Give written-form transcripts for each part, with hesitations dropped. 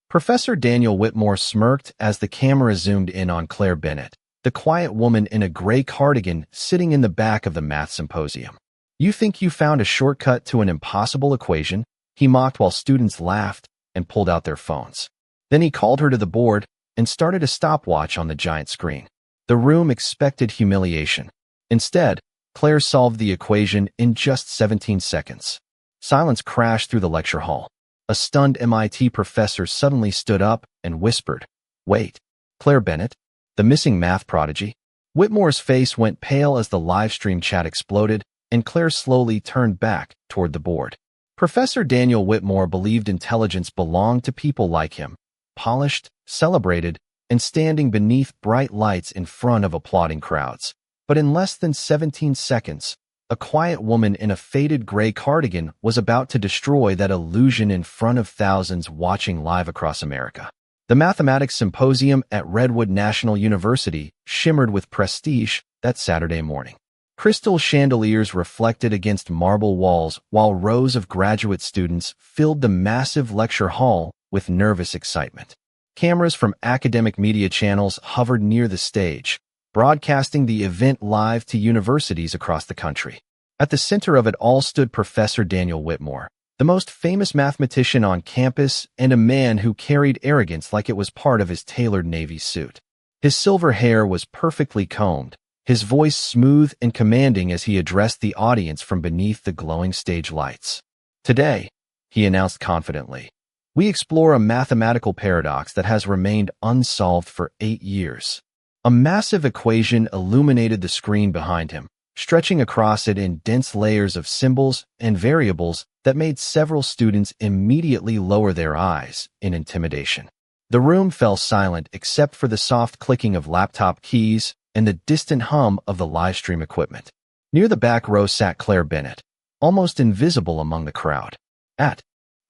Professor Daniel Whitmore smirked as the camera zoomed in on Claire Bennett, the quiet woman in a gray cardigan sitting in the back of the math symposium. "You think you found a shortcut to an impossible equation?" he mocked while students laughed and pulled out their phones. Then he called her to the board and started a stopwatch on the giant screen. The room expected humiliation. Instead, Claire solved the equation in just 17 seconds. Silence crashed through the lecture hall. A stunned MIT professor suddenly stood up and whispered, "Wait, Claire Bennett, the missing math prodigy?" Whitmore's face went pale as the live stream chat exploded, and Claire slowly turned back toward the board. Professor Daniel Whitmore believed intelligence belonged to people like him, polished, celebrated, and standing beneath bright lights in front of applauding crowds. But in less than 17 seconds, a quiet woman in a faded gray cardigan was about to destroy that illusion in front of thousands watching live across America. The mathematics symposium at Redwood National University shimmered with prestige that Saturday morning. Crystal chandeliers reflected against marble walls while rows of graduate students filled the massive lecture hall with nervous excitement. Cameras from academic media channels hovered near the stage, broadcasting the event live to universities across the country. At the center of it all stood Professor Daniel Whitmore, the most famous mathematician on campus and a man who carried arrogance like it was part of his tailored Navy suit. His silver hair was perfectly combed, his voice smooth and commanding as he addressed the audience from beneath the glowing stage lights. "Today," he announced confidently, "we explore a mathematical paradox that has remained unsolved for 8 years. A massive equation illuminated the screen behind him, stretching across it in dense layers of symbols and variables that made several students immediately lower their eyes in intimidation. The room fell silent except for the soft clicking of laptop keys and the distant hum of the livestream equipment. Near the back row sat Claire Bennett, almost invisible among the crowd. At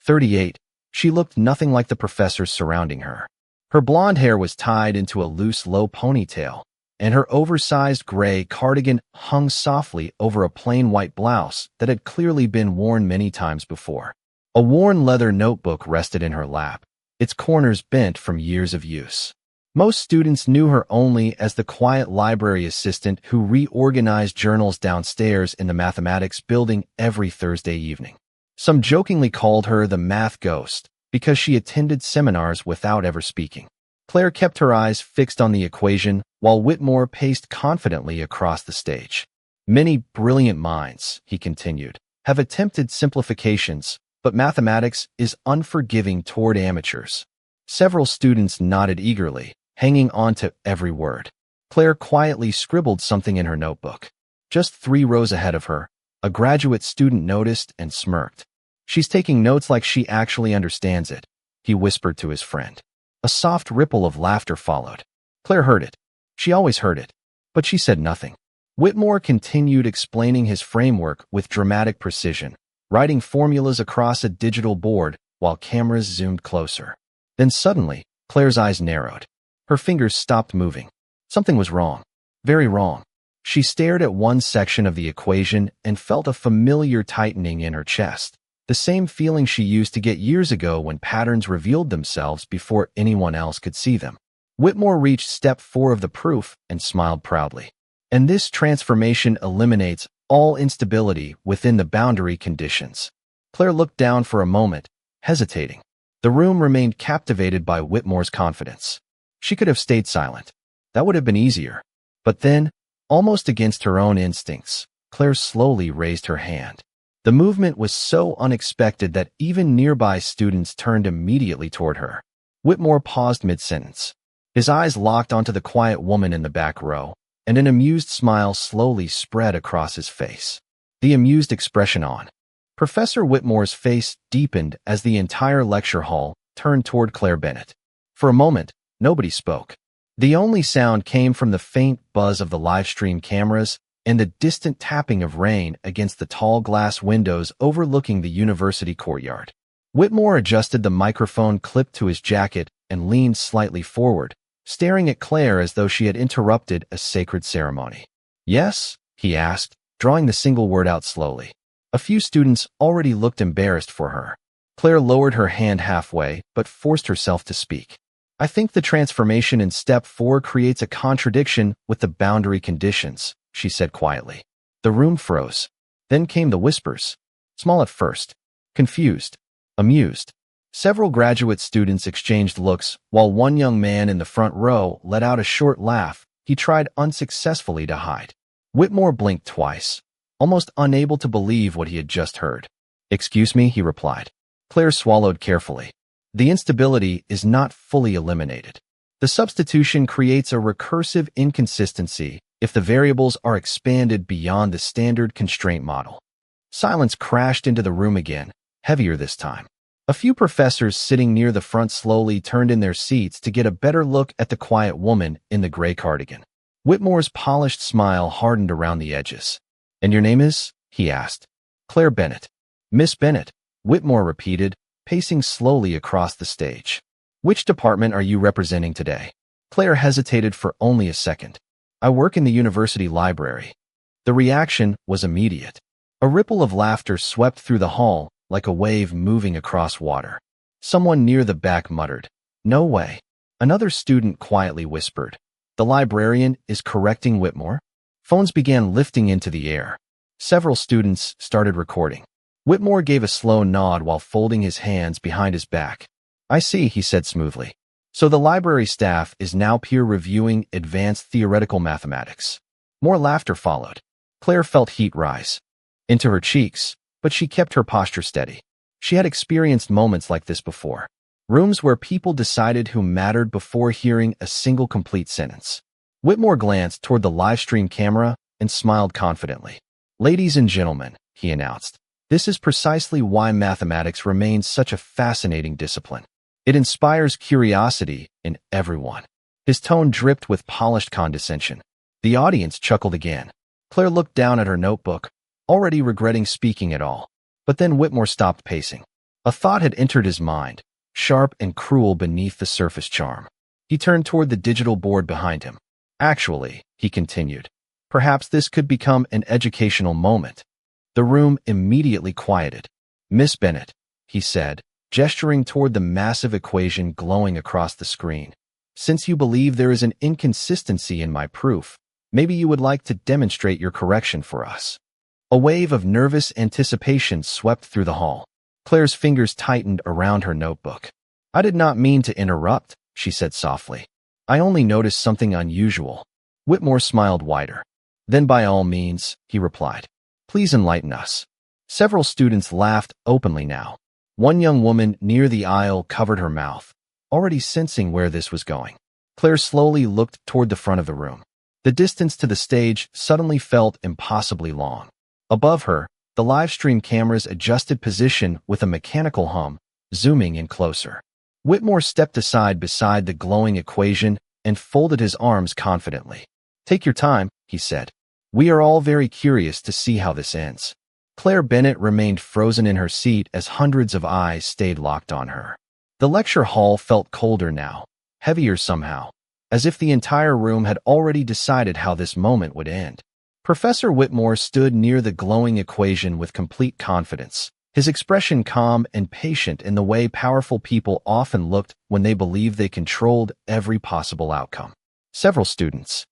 38, she looked nothing like the professors surrounding her. Her blonde hair was tied into a loose, low ponytail, and her oversized gray cardigan hung softly over a plain white blouse that had clearly been worn many times before. A worn leather notebook rested in her lap, its corners bent from years of use. Most students knew her only as the quiet library assistant who reorganized journals downstairs in the mathematics building every Thursday evening. Some jokingly called her the math ghost because she attended seminars without ever speaking. Claire kept her eyes fixed on the equation while Whitmore paced confidently across the stage. "Many brilliant minds," he continued, "have attempted simplifications, but mathematics is unforgiving toward amateurs." Several students nodded eagerly, hanging on to every word. Claire quietly scribbled something in her notebook. Just 3 rows ahead of her, a graduate student noticed and smirked. "She's taking notes like she actually understands it," he whispered to his friend. A soft ripple of laughter followed. Claire heard it. She always heard it, but she said nothing. Whitmore continued explaining his framework with dramatic precision, writing formulas across a digital board while cameras zoomed closer. Then suddenly, Claire's eyes narrowed. Her fingers stopped moving. Something was wrong. Very wrong. She stared at one section of the equation and felt a familiar tightening in her chest, the same feeling she used to get years ago when patterns revealed themselves before anyone else could see them. Whitmore reached step 4 of the proof and smiled proudly. "And this transformation eliminates all instability within the boundary conditions." Claire looked down for a moment, hesitating. The room remained captivated by Whitmore's confidence. She could have stayed silent. That would have been easier. But then, almost against her own instincts, Claire slowly raised her hand. The movement was so unexpected that even nearby students turned immediately toward her. Whitmore paused mid-sentence. His eyes locked onto the quiet woman in the back row, and an amused smile slowly spread across his face. The amused expression on Professor Whitmore's face deepened as the entire lecture hall turned toward Claire Bennett. For a moment, nobody spoke. The only sound came from the faint buzz of the livestream cameras and the distant tapping of rain against the tall glass windows overlooking the university courtyard. Whitmore adjusted the microphone clip to his jacket and leaned slightly forward, staring at Claire as though she had interrupted a sacred ceremony. "Yes?" he asked, drawing the single word out slowly. A few students already looked embarrassed for her. Claire lowered her hand halfway, but forced herself to speak. I think the transformation in step 4 creates a contradiction with the boundary conditions, she said quietly. The room froze. Then came the whispers. Small at first. Confused. Amused. Several graduate students exchanged looks, while one young man in the front row let out a short laugh he tried unsuccessfully to hide. Whitmore blinked twice, almost unable to believe what he had just heard. "Excuse me," he replied. Claire swallowed carefully. The instability is not fully eliminated. The substitution creates a recursive inconsistency if the variables are expanded beyond the standard constraint model. Silence crashed into the room again, heavier this time. A few professors sitting near the front slowly turned in their seats to get a better look at the quiet woman in the gray cardigan. Whitmore's polished smile hardened around the edges. "And your name is?" he asked. "Claire Bennett." "Miss Bennett," Whitmore repeated, pacing slowly across the stage. "Which department are you representing today?" Claire hesitated for only a second. "I work in the university library." The reaction was immediate. A ripple of laughter swept through the hall like a wave moving across water. Someone near the back muttered, "No way." Another student quietly whispered, "The librarian is correcting Whitmore." Phones began lifting into the air. Several students started recording. Whitmore gave a slow nod while folding his hands behind his back. "I see," he said smoothly. "So the library staff is now peer-reviewing advanced theoretical mathematics." More laughter followed. Claire felt heat rise into her cheeks, but she kept her posture steady. She had experienced moments like this before. Rooms where people decided who mattered before hearing a single complete sentence. Whitmore glanced toward the live stream camera and smiled confidently. "Ladies and gentlemen," he announced, "this is precisely why mathematics remains such a fascinating discipline. It inspires curiosity in everyone." His tone dripped with polished condescension. The audience chuckled again. Claire looked down at her notebook, already regretting speaking at all. But then Whitmore stopped pacing. A thought had entered his mind, sharp and cruel beneath the surface charm. He turned toward the digital board behind him. "Actually," he continued, "perhaps this could become an educational moment." The room immediately quieted. "Miss Bennett," he said, gesturing toward the massive equation glowing across the screen. "Since you believe there is an inconsistency in my proof, maybe you would like to demonstrate your correction for us." A wave of nervous anticipation swept through the hall. Claire's fingers tightened around her notebook. "I did not mean to interrupt," she said softly. "I only noticed something unusual." Whitmore smiled wider. "Then by all means," he replied. "Please enlighten us." Several students laughed openly now. One young woman near the aisle covered her mouth, already sensing where this was going. Claire slowly looked toward the front of the room. The distance to the stage suddenly felt impossibly long. Above her, the live stream cameras adjusted position with a mechanical hum, zooming in closer. Whitmore stepped aside beside the glowing equation and folded his arms confidently. "Take your time," he said. "We are all very curious to see how this ends." Claire Bennett remained frozen in her seat as hundreds of eyes stayed locked on her. The lecture hall felt colder now, heavier somehow, as if the entire room had already decided how this moment would end. Professor Whitmore stood near the glowing equation with complete confidence, his expression calm and patient in the way powerful people often looked when they believed they controlled every possible outcome. Several students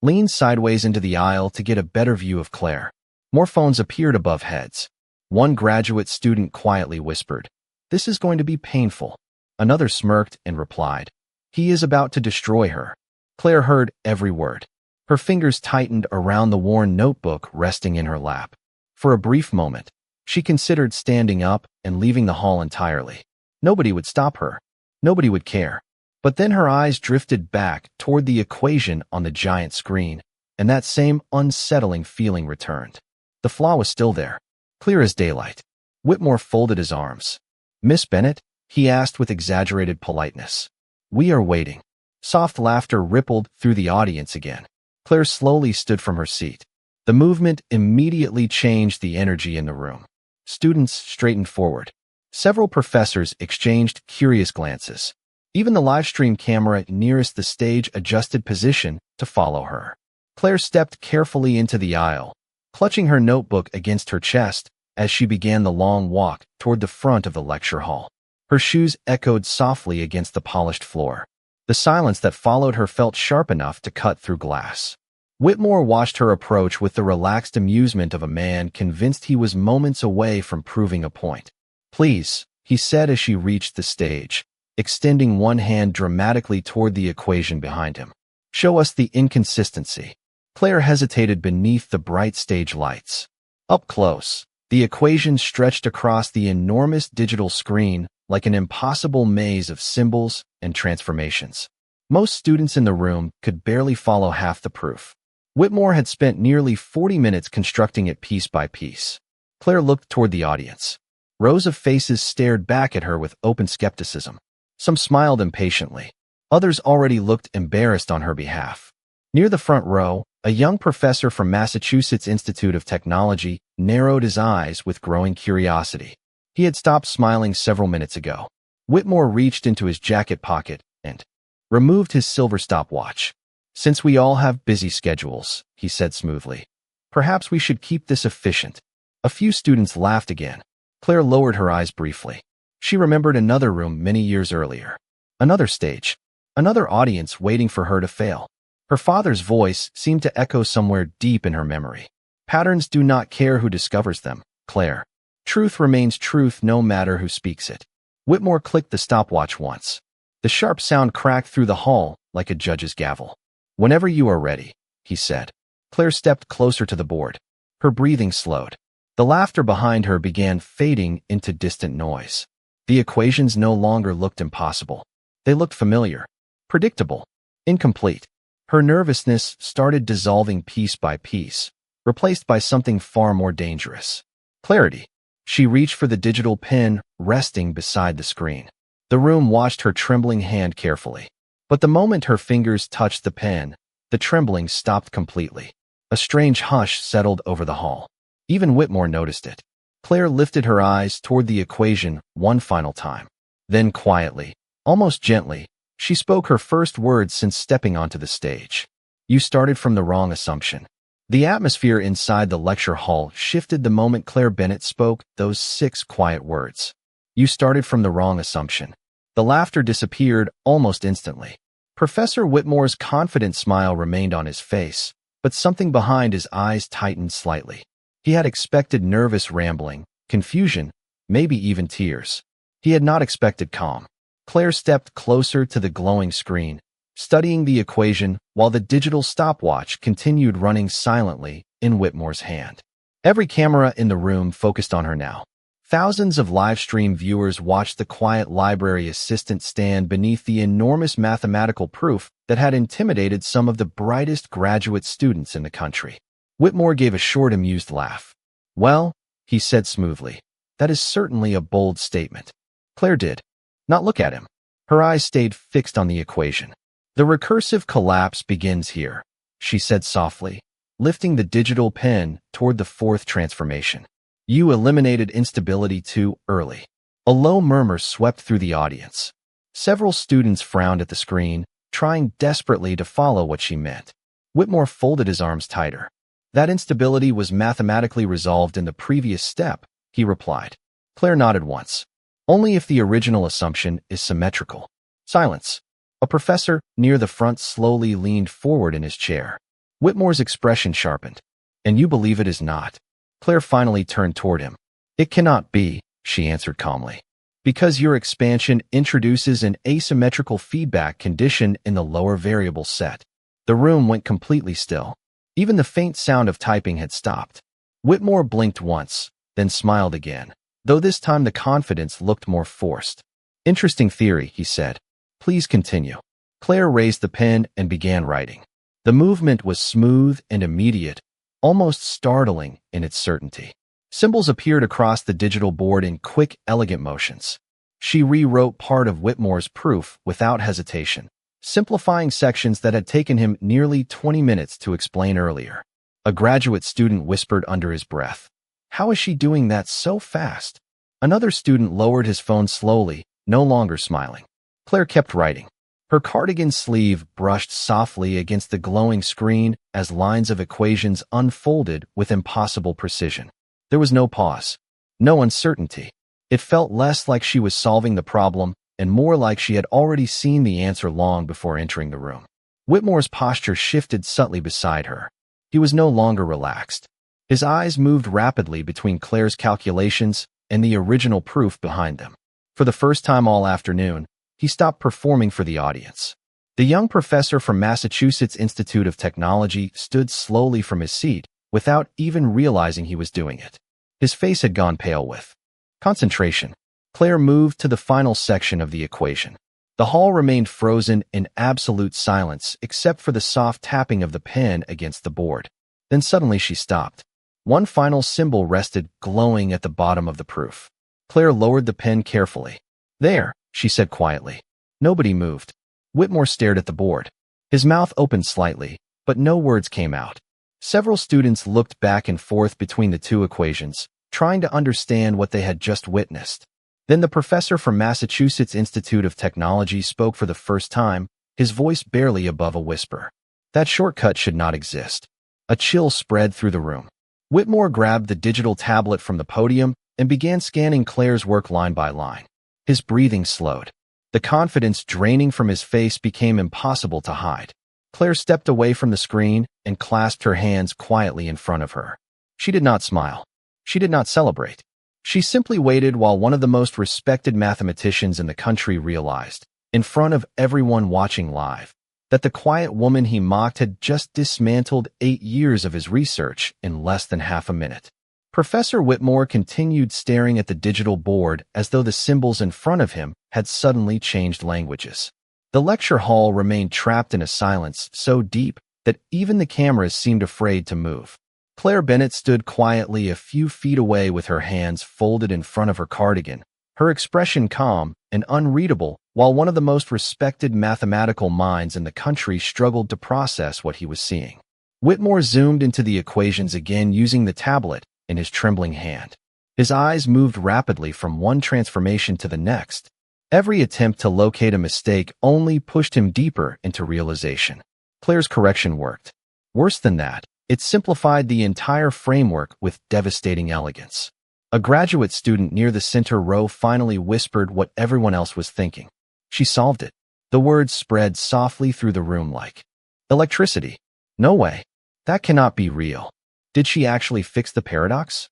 leaned sideways into the aisle to get a better view of Claire. More phones appeared above heads. One graduate student quietly whispered, "This is going to be painful." Another smirked and replied, "He is about to destroy her." Claire heard every word. Her fingers tightened around the worn notebook resting in her lap. For a brief moment, she considered standing up and leaving the hall entirely. Nobody would stop her. Nobody would care. But then her eyes drifted back toward the equation on the giant screen, and that same unsettling feeling returned. The flaw was still there, clear as daylight. Whitmore folded his arms. "Miss Bennett?" he asked with exaggerated politeness. "We are waiting." Soft laughter rippled through the audience again. Claire slowly stood from her seat. The movement immediately changed the energy in the room. Students straightened forward. Several professors exchanged curious glances. Even the live stream camera nearest the stage adjusted position to follow her. Claire stepped carefully into the aisle, clutching her notebook against her chest as she began the long walk toward the front of the lecture hall. Her shoes echoed softly against the polished floor. The silence that followed her felt sharp enough to cut through glass. Whitmore watched her approach with the relaxed amusement of a man convinced he was moments away from proving a point. "Please," he said as she reached the stage, extending one hand dramatically toward the equation behind him. "Show us the inconsistency." Claire hesitated beneath the bright stage lights. Up close, the equation stretched across the enormous digital screen like an impossible maze of symbols and transformations. Most students in the room could barely follow half the proof. Whitmore had spent nearly 40 minutes constructing it piece by piece. Claire looked toward the audience. Rows of faces stared back at her with open skepticism. Some smiled impatiently. Others already looked embarrassed on her behalf. Near the front row, a young professor from Massachusetts Institute of Technology narrowed his eyes with growing curiosity. He had stopped smiling several minutes ago. Whitmore reached into his jacket pocket and removed his silver stopwatch. "Since we all have busy schedules," he said smoothly, "perhaps we should keep this efficient." A few students laughed again. Claire lowered her eyes briefly. She remembered another room many years earlier. Another stage. Another audience waiting for her to fail. Her father's voice seemed to echo somewhere deep in her memory. "Patterns do not care who discovers them, Claire. Truth remains truth no matter who speaks it." Whitmore clicked the stopwatch once. The sharp sound cracked through the hall like a judge's gavel. "Whenever you are ready," he said. Claire stepped closer to the board. Her breathing slowed. The laughter behind her began fading into distant noise. The equations no longer looked impossible. They looked familiar, predictable, incomplete. Her nervousness started dissolving piece by piece, replaced by something far more dangerous. Clarity. She reached for the digital pen resting beside the screen. The room watched her trembling hand carefully. But the moment her fingers touched the pen, the trembling stopped completely. A strange hush settled over the hall. Even Whitmore noticed it. Claire lifted her eyes toward the equation one final time. Then quietly, almost gently, she spoke her first words since stepping onto the stage. "You started from the wrong assumption." The atmosphere inside the lecture hall shifted the moment Claire Bennett spoke those 6 quiet words. "You started from the wrong assumption." The laughter disappeared almost instantly. Professor Whitmore's confident smile remained on his face, but something behind his eyes tightened slightly. He had expected nervous rambling, confusion, maybe even tears. He had not expected calm. Claire stepped closer to the glowing screen, studying the equation while the digital stopwatch continued running silently in Whitmore's hand. Every camera in the room focused on her now. Thousands of live-stream viewers watched the quiet library assistant stand beneath the enormous mathematical proof that had intimidated some of the brightest graduate students in the country. Whitmore gave a short, amused laugh. "Well," he said smoothly, "that is certainly a bold statement." Claire did not look at him. Her eyes stayed fixed on the equation. "The recursive collapse begins here," she said softly, lifting the digital pen toward the 4th transformation. "You eliminated instability too early." A low murmur swept through the audience. Several students frowned at the screen, trying desperately to follow what she meant. Whitmore folded his arms tighter. "That instability was mathematically resolved in the previous step," he replied. Claire nodded once. "Only if the original assumption is symmetrical." Silence. A professor near the front slowly leaned forward in his chair. Whitmore's expression sharpened. "And you believe it is not?" Claire finally turned toward him. "It cannot be," she answered calmly, "because your expansion introduces an asymmetrical feedback condition in the lower variable set." The room went completely still. Even the faint sound of typing had stopped. Whitmore blinked once, then smiled again, though this time the confidence looked more forced. "Interesting theory," he said. "Please continue." Claire raised the pen and began writing. The movement was smooth and immediate, almost startling in its certainty. Symbols appeared across the digital board in quick, elegant motions. She rewrote part of Whitmore's proof without hesitation, simplifying sections that had taken him nearly 20 minutes to explain earlier. A graduate student whispered under his breath, "How is she doing that so fast?" Another student lowered his phone slowly, no longer smiling. Claire kept writing. Her cardigan sleeve brushed softly against the glowing screen as lines of equations unfolded with impossible precision. There was no pause, No uncertainty. It felt less like she was solving the problem and more like she had already seen the answer long before entering the room. Whitmore's posture shifted subtly beside her. He was no longer relaxed. His eyes moved rapidly between Claire's calculations and the original proof behind them. For the first time all afternoon, he stopped performing for the audience. The young professor from Massachusetts Institute of Technology stood slowly from his seat without even realizing he was doing it. His face had gone pale with concentration. Claire moved to the final section of the equation. The hall remained frozen in absolute silence except for the soft tapping of the pen against the board. Then suddenly she stopped. One final symbol rested glowing at the bottom of the proof. Claire lowered the pen carefully. "There," she said quietly. Nobody moved. Whitmore stared at the board. His mouth opened slightly, but no words came out. Several students looked back and forth between the two equations, trying to understand what they had just witnessed. Then the professor from Massachusetts Institute of Technology spoke for the first time, his voice barely above a whisper. That shortcut should not exist. A chill spread through the room. Whitmore grabbed the digital tablet from the podium and began scanning Claire's work line by line. His breathing slowed. The confidence draining from his face became impossible to hide. Claire stepped away from the screen and clasped her hands quietly in front of her. She did not smile. She did not celebrate. She simply waited while one of the most respected mathematicians in the country realized, in front of everyone watching live, that the quiet woman he mocked had just dismantled 8 years of his research in less than half a minute. Professor Whitmore continued staring at the digital board as though the symbols in front of him had suddenly changed languages. The lecture hall remained trapped in a silence so deep that even the cameras seemed afraid to move. Claire Bennett stood quietly a few feet away with her hands folded in front of her cardigan, her expression calm and unreadable, while one of the most respected mathematical minds in the country struggled to process what he was seeing. Whitmore zoomed into the equations again using the tablet in his trembling hand. His eyes moved rapidly from one transformation to the next. Every attempt to locate a mistake only pushed him deeper into realization. Claire's correction worked. Worse than that, it simplified the entire framework with devastating elegance. A graduate student near the center row finally whispered what everyone else was thinking. She solved it. The words spread softly through the room like electricity. No way. That cannot be real. Did she actually fix the paradox?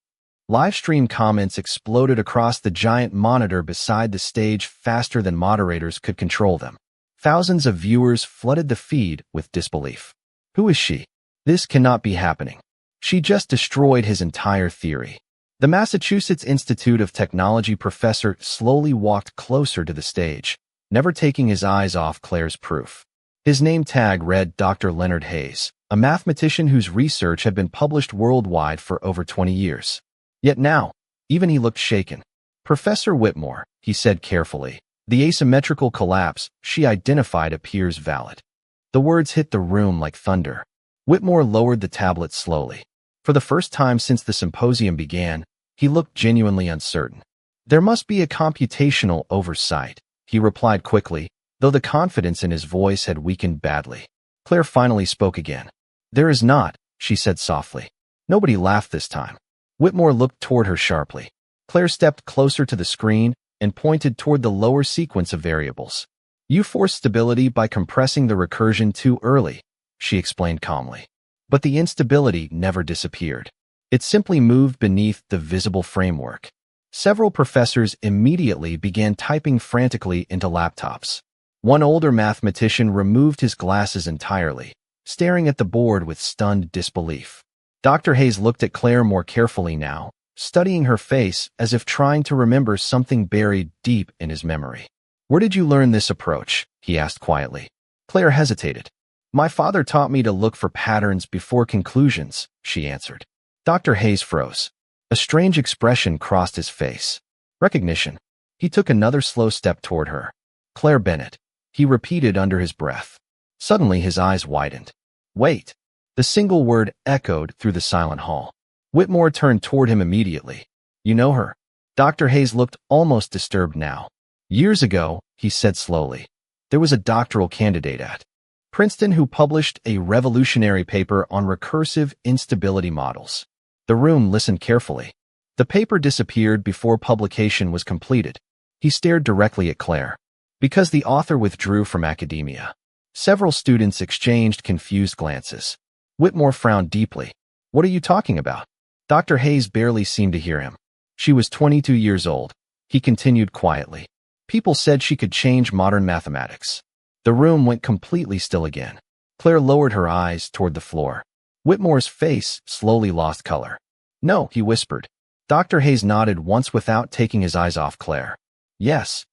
Live stream comments exploded across the giant monitor beside the stage faster than moderators could control them. Thousands of viewers flooded the feed with disbelief. Who is she? This cannot be happening. She just destroyed his entire theory. The Massachusetts Institute of Technology professor slowly walked closer to the stage, never taking his eyes off Claire's proof. His name tag read Dr. Leonard Hayes, a mathematician whose research had been published worldwide for over 20 years. Yet now, even he looked shaken. Professor Whitmore, he said carefully, the asymmetrical collapse she identified appears valid. The words hit the room like thunder. Whitmore lowered the tablet slowly. For the first time since the symposium began, he looked genuinely uncertain. There must be a computational oversight, he replied quickly, though the confidence in his voice had weakened badly. Claire finally spoke again. There is not, she said softly. Nobody laughed this time. Whitmore looked toward her sharply. Claire stepped closer to the screen and pointed toward the lower sequence of variables. You forced stability by compressing the recursion too early, she explained calmly. But the instability never disappeared. It simply moved beneath the visible framework. Several professors immediately began typing frantically into laptops. One older mathematician removed his glasses entirely, staring at the board with stunned disbelief. Dr. Hayes looked at Claire more carefully now, studying her face as if trying to remember something buried deep in his memory. Where did you learn this approach? He asked quietly. Claire hesitated. My father taught me to look for patterns before conclusions, she answered. Dr. Hayes froze. A strange expression crossed his face. Recognition. He took another slow step toward her. Claire Bennett, he repeated under his breath. Suddenly his eyes widened. Wait. The single word echoed through the silent hall. Whitmore turned toward him immediately. You know her? Dr. Hayes looked almost disturbed now. Years ago, he said slowly, there was a doctoral candidate at Princeton who published a revolutionary paper on recursive instability models. The room listened carefully. The paper disappeared before publication was completed. He stared directly at Claire. Because the author withdrew from academia. Several students exchanged confused glances. Whitmore frowned deeply. What are you talking about? Dr. Hayes barely seemed to hear him. She was 22 years old. He continued quietly. People said she could change modern mathematics. The room went completely still again. Claire lowered her eyes toward the floor. Whitmore's face slowly lost color. No, he whispered. Dr. Hayes nodded once without taking his eyes off Claire. Yes.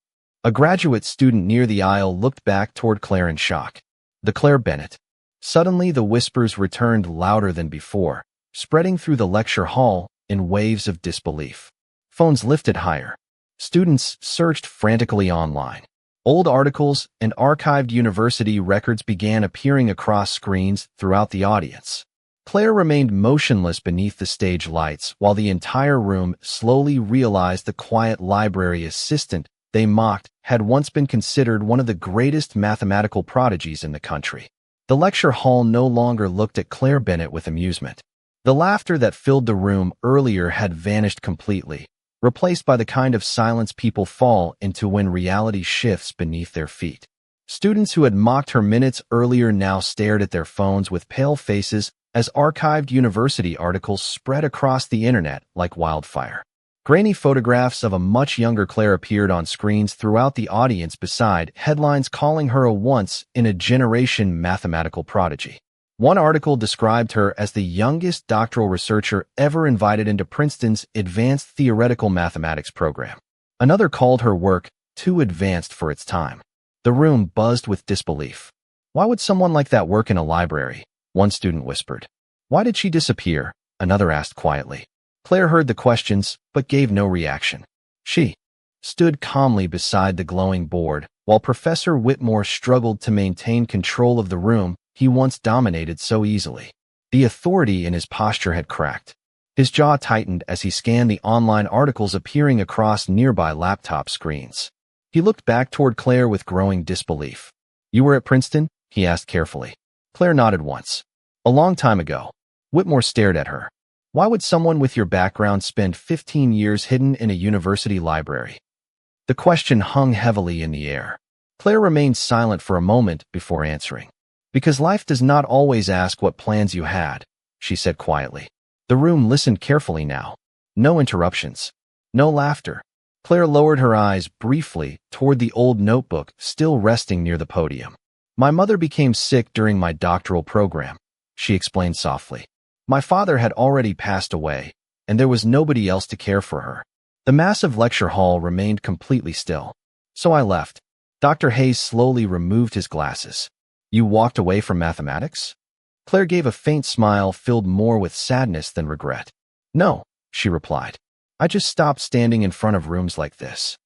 A graduate student near the aisle looked back toward Claire in shock. The Claire Bennett. Suddenly the whispers returned louder than before, spreading through the lecture hall in waves of disbelief. Phones lifted higher. Students searched frantically online. Old articles and archived university records began appearing across screens throughout the audience. Claire remained motionless beneath the stage lights while the entire room slowly realized the quiet library assistant they mocked had once been considered one of the greatest mathematical prodigies in the country. The lecture hall no longer looked at Claire Bennett with amusement. The laughter that filled the room earlier had vanished completely, replaced by the kind of silence people fall into when reality shifts beneath their feet. Students who had mocked her minutes earlier now stared at their phones with pale faces as archived university articles spread across the internet like wildfire. Grainy photographs of a much younger Claire appeared on screens throughout the audience beside headlines calling her a once-in-a-generation mathematical prodigy. One article described her as the youngest doctoral researcher ever invited into Princeton's Advanced Theoretical Mathematics program. Another called her work too advanced for its time. The room buzzed with disbelief. Why would someone like that work in a library? One student whispered. Why did she disappear? Another asked quietly. Claire heard the questions, but gave no reaction. She stood calmly beside the glowing board, while Professor Whitmore struggled to maintain control of the room he once dominated so easily. The authority in his posture had cracked. His jaw tightened as he scanned the online articles appearing across nearby laptop screens. He looked back toward Claire with growing disbelief. You were at Princeton? He asked carefully. Claire nodded once. A long time ago. Whitmore stared at her. Why would someone with your background spend 15 years hidden in a university library? The question hung heavily in the air. Claire remained silent for a moment before answering. Because life does not always ask what plans you had, she said quietly. The room listened carefully now. No interruptions. No laughter. Claire lowered her eyes briefly toward the old notebook still resting near the podium. My mother became sick during my doctoral program, she explained softly. My father had already passed away, and there was nobody else to care for her. The massive lecture hall remained completely still. So I left. Dr. Hayes slowly removed his glasses. You walked away from mathematics? Claire gave a faint smile filled more with sadness than regret. No, she replied. I just stopped standing in front of rooms like this.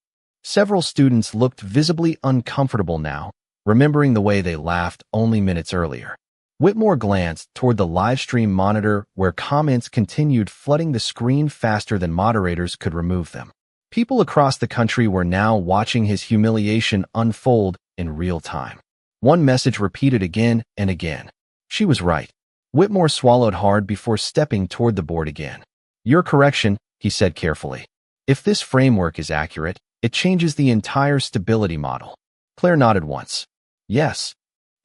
Several students looked visibly uncomfortable now, remembering the way they laughed only minutes earlier. Whitmore glanced toward the livestream monitor where comments continued flooding the screen faster than moderators could remove them. People across the country were now watching his humiliation unfold in real time. One message repeated again and again. She was right. Whitmore swallowed hard before stepping toward the board again. Your correction, he said carefully. If this framework is accurate, it changes the entire stability model. Claire nodded once. Yes.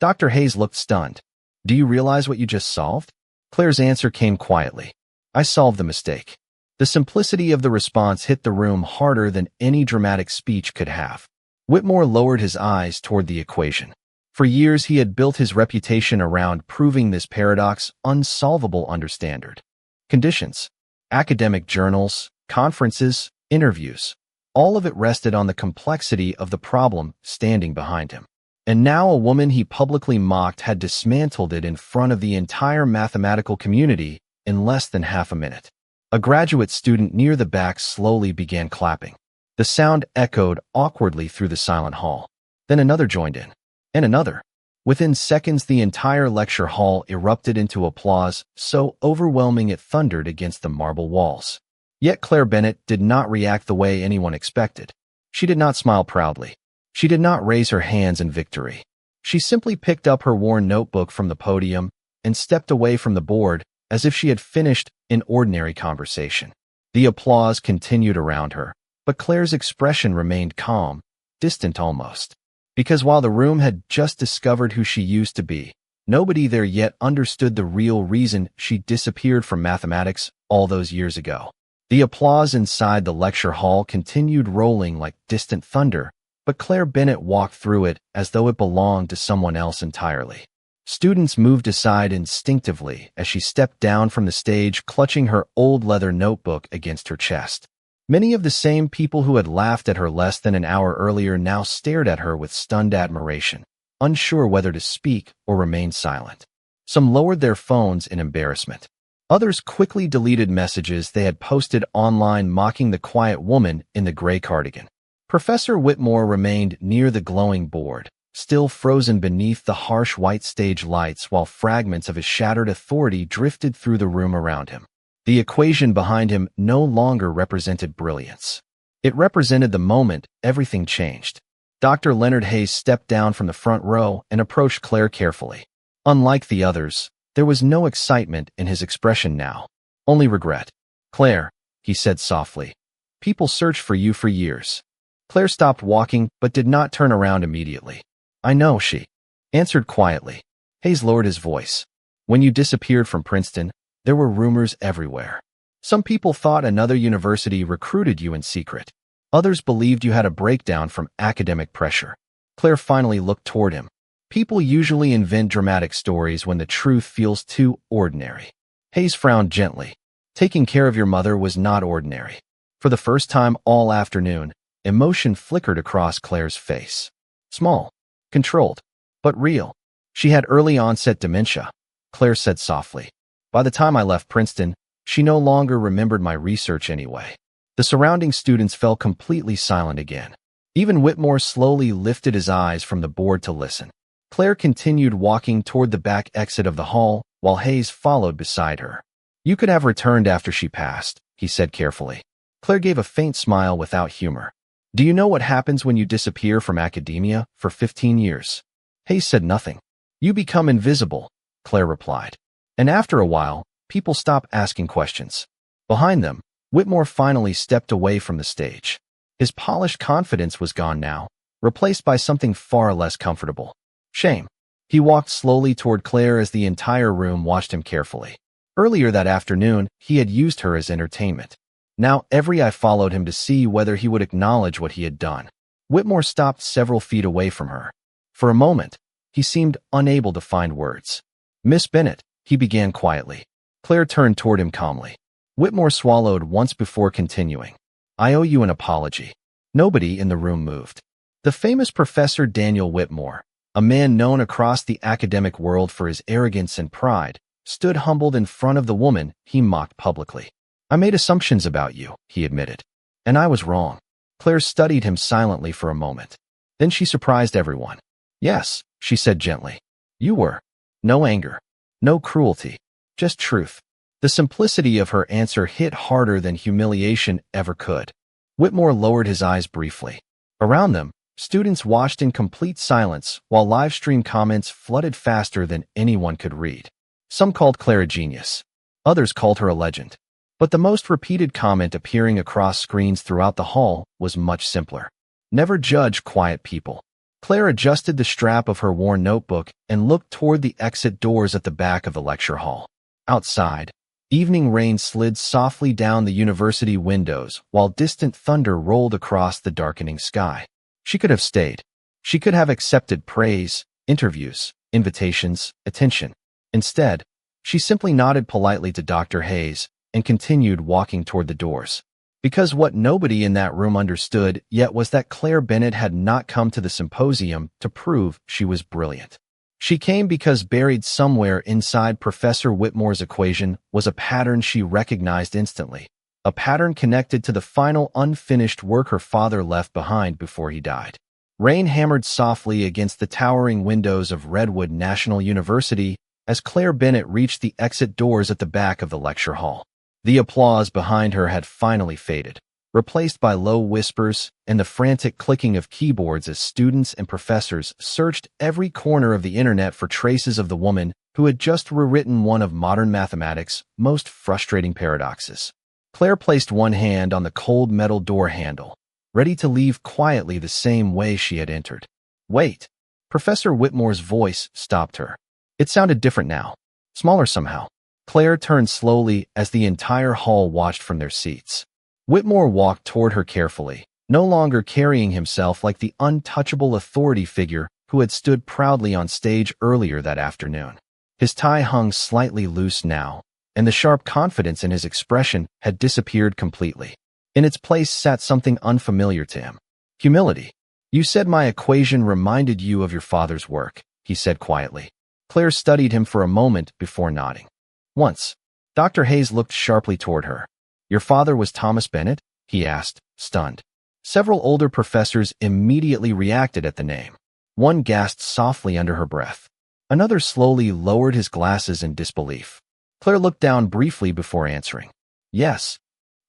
Dr. Hayes looked stunned. Do you realize what you just solved? Claire's answer came quietly. I solved the mistake. The simplicity of the response hit the room harder than any dramatic speech could have. Whitmore lowered his eyes toward the equation. For years he had built his reputation around proving this paradox unsolvable under standard conditions. Academic journals, conferences, interviews. All of it rested on the complexity of the problem standing behind him. And now a woman he publicly mocked had dismantled it in front of the entire mathematical community in less than half a minute. A graduate student near the back slowly began clapping. The sound echoed awkwardly through the silent hall. Then another joined in. And another. Within seconds, the entire lecture hall erupted into applause, so overwhelming it thundered against the marble walls. Yet Claire Bennett did not react the way anyone expected. She did not smile proudly. She did not raise her hands in victory. She simply picked up her worn notebook from the podium and stepped away from the board as if she had finished an ordinary conversation. The applause continued around her, but Claire's expression remained calm, distant almost. Because while the room had just discovered who she used to be, nobody there yet understood the real reason she disappeared from mathematics all those years ago. The applause inside the lecture hall continued rolling like distant thunder, but Claire Bennett walked through it as though it belonged to someone else entirely. Students moved aside instinctively as she stepped down from the stage, clutching her old leather notebook against her chest. Many of the same people who had laughed at her less than an hour earlier now stared at her with stunned admiration, unsure whether to speak or remain silent. Some lowered their phones in embarrassment. Others quickly deleted messages they had posted online mocking the quiet woman in the gray cardigan. Professor Whitmore remained near the glowing board, still frozen beneath the harsh white stage lights while fragments of his shattered authority drifted through the room around him. The equation behind him no longer represented brilliance. It represented the moment everything changed. Dr. Leonard Hayes stepped down from the front row and approached Claire carefully. Unlike the others, there was no excitement in his expression now, only regret. "Claire," he said softly, "people searched for you for years." Claire stopped walking but did not turn around immediately. "I know," she answered quietly. Hayes lowered his voice. "When you disappeared from Princeton, there were rumors everywhere. Some people thought another university recruited you in secret. Others believed you had a breakdown from academic pressure." Claire finally looked toward him. People usually invent dramatic stories when the truth feels too ordinary. Hayes frowned gently. Taking care of your mother was not ordinary. For the first time all afternoon, emotion flickered across Claire's face. Small, controlled, but real. "She had early onset dementia," Claire said softly. "By the time I left Princeton, she no longer remembered my research anyway." The surrounding students fell completely silent again. Even Whitmore slowly lifted his eyes from the board to listen. Claire continued walking toward the back exit of the hall, while Hayes followed beside her. "You could have returned after she passed," he said carefully. Claire gave a faint smile without humor. "Do you know what happens when you disappear from academia for 15 years? Hayes said nothing. "You become invisible," Claire replied. "And after a while, people stop asking questions." Behind them, Whitmore finally stepped away from the stage. His polished confidence was gone now, replaced by something far less comfortable. Shame. He walked slowly toward Claire as the entire room watched him carefully. Earlier that afternoon, he had used her as entertainment. Now every eye followed him to see whether he would acknowledge what he had done. Whitmore stopped several feet away from her. For a moment, he seemed unable to find words. "Miss Bennett," he began quietly. Claire turned toward him calmly. Whitmore swallowed once before continuing. "I owe you an apology." Nobody in the room moved. The famous Professor Daniel Whitmore, a man known across the academic world for his arrogance and pride, stood humbled in front of the woman he mocked publicly. "I made assumptions about you," he admitted. "And I was wrong." Claire studied him silently for a moment. Then she surprised everyone. "Yes," she said gently. "You were." No anger. No cruelty. Just truth. The simplicity of her answer hit harder than humiliation ever could. Whitmore lowered his eyes briefly. Around them, students watched in complete silence while live stream comments flooded faster than anyone could read. Some called Claire a genius. Others called her a legend. But the most repeated comment appearing across screens throughout the hall was much simpler. Never judge quiet people. Claire adjusted the strap of her worn notebook and looked toward the exit doors at the back of the lecture hall. Outside, evening rain slid softly down the university windows while distant thunder rolled across the darkening sky. She could have stayed. She could have accepted praise, interviews, invitations, attention. Instead, she simply nodded politely to Dr. Hayes and continued walking toward the doors. Because what nobody in that room understood yet was that Claire Bennett had not come to the symposium to prove she was brilliant. She came because buried somewhere inside Professor Whitmore's equation was a pattern she recognized instantly, a pattern connected to the final unfinished work her father left behind before he died. Rain hammered softly against the towering windows of Redwood National University as Claire Bennett reached the exit doors at the back of the lecture hall. The applause behind her had finally faded, replaced by low whispers and the frantic clicking of keyboards as students and professors searched every corner of the internet for traces of the woman who had just rewritten one of modern mathematics' most frustrating paradoxes. Claire placed one hand on the cold metal door handle, ready to leave quietly the same way she had entered. Wait. Professor Whitmore's voice stopped her. It sounded different now, smaller somehow. Claire turned slowly as the entire hall watched from their seats. Whitmore walked toward her carefully, no longer carrying himself like the untouchable authority figure who had stood proudly on stage earlier that afternoon. His tie hung slightly loose now, and the sharp confidence in his expression had disappeared completely. In its place sat something unfamiliar to him. Humility. You said my equation reminded you of your father's work, he said quietly. Claire studied him for a moment before nodding. Once. Dr. Hayes looked sharply toward her. Your father was Thomas Bennett? He asked, stunned. Several older professors immediately reacted at the name. One gasped softly under her breath. Another slowly lowered his glasses in disbelief. Claire looked down briefly before answering. Yes.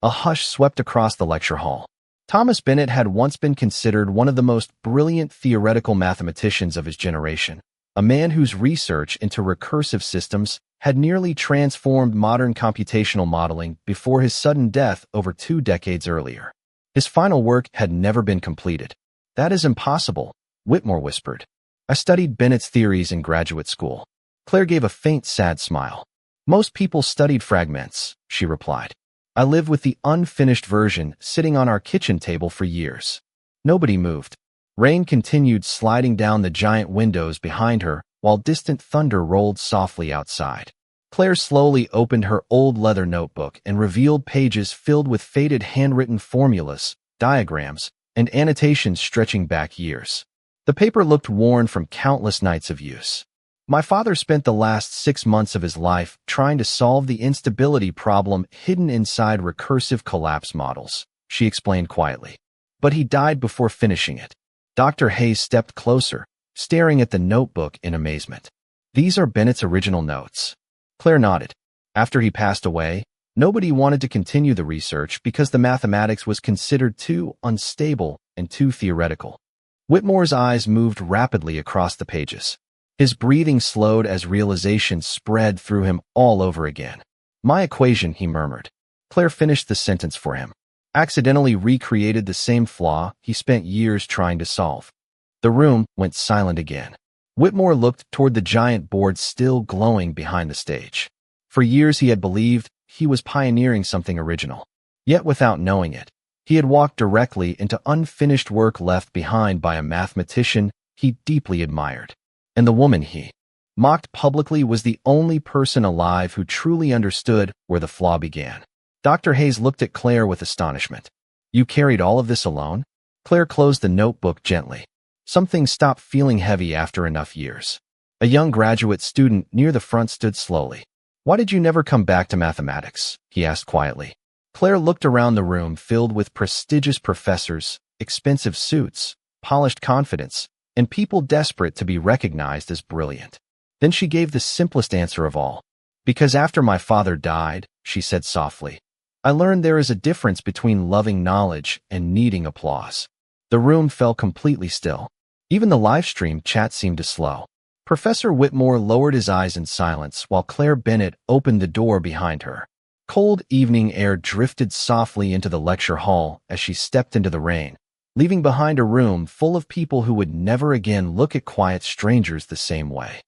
A hush swept across the lecture hall. Thomas Bennett had once been considered one of the most brilliant theoretical mathematicians of his generation, a man whose research into recursive systems had nearly transformed modern computational modeling before his sudden death over 2 decades earlier. His final work had never been completed. That is impossible, Whitmore whispered. I studied Bennett's theories in graduate school. Claire gave a faint, sad smile. Most people studied fragments, she replied. I lived with the unfinished version sitting on our kitchen table for years. Nobody moved. Rain continued sliding down the giant windows behind her while distant thunder rolled softly outside. Claire slowly opened her old leather notebook and revealed pages filled with faded handwritten formulas, diagrams, and annotations stretching back years. The paper looked worn from countless nights of use. My father spent the last 6 months of his life trying to solve the instability problem hidden inside recursive collapse models, she explained quietly. But he died before finishing it. Dr. Hayes stepped closer, staring at the notebook in amazement. These are Bennett's original notes. Claire nodded. After he passed away, nobody wanted to continue the research because the mathematics was considered too unstable and too theoretical. Whitmore's eyes moved rapidly across the pages. His breathing slowed as realization spread through him all over again. My equation, he murmured. Claire finished the sentence for him. Accidentally recreated the same flaw he spent years trying to solve. The room went silent again. Whitmore looked toward the giant board still glowing behind the stage. For years he had believed he was pioneering something original. Yet without knowing it, he had walked directly into unfinished work left behind by a mathematician he deeply admired. And the woman he mocked publicly was the only person alive who truly understood where the flaw began. Dr. Hayes looked at Claire with astonishment. You carried all of this alone? Claire closed the notebook gently. Something stopped feeling heavy after enough years. A young graduate student near the front stood slowly. Why did you never come back to mathematics? He asked quietly. Claire looked around the room filled with prestigious professors, expensive suits, polished confidence, and people desperate to be recognized as brilliant. Then she gave the simplest answer of all. Because after my father died, she said softly, I learned there is a difference between loving knowledge and needing applause. The room fell completely still. Even the live stream chat seemed to slow. Professor Whitmore lowered his eyes in silence while Claire Bennett opened the door behind her. Cold evening air drifted softly into the lecture hall as she stepped into the rain, leaving behind a room full of people who would never again look at quiet strangers the same way.